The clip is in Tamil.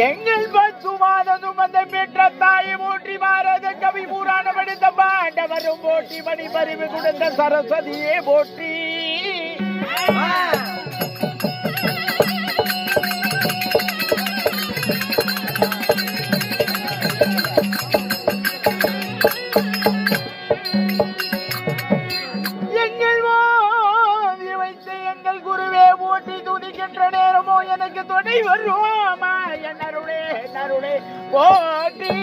எங்கள் பசுமானதும் அந்த பெற்ற தாயை போற்றி மாறத கவி புராண படித்த பாண்டவரும் போற்றி மணி பறிவு கொடுத்த சரஸ்வதியே போற்றி. எங்கள் ஓதி வைத்த எங்கள் குருவே போற்றி துணிக்கின்ற நேரமோ எனக்கு துணை வருவோமா? என் அருளே போற்றி.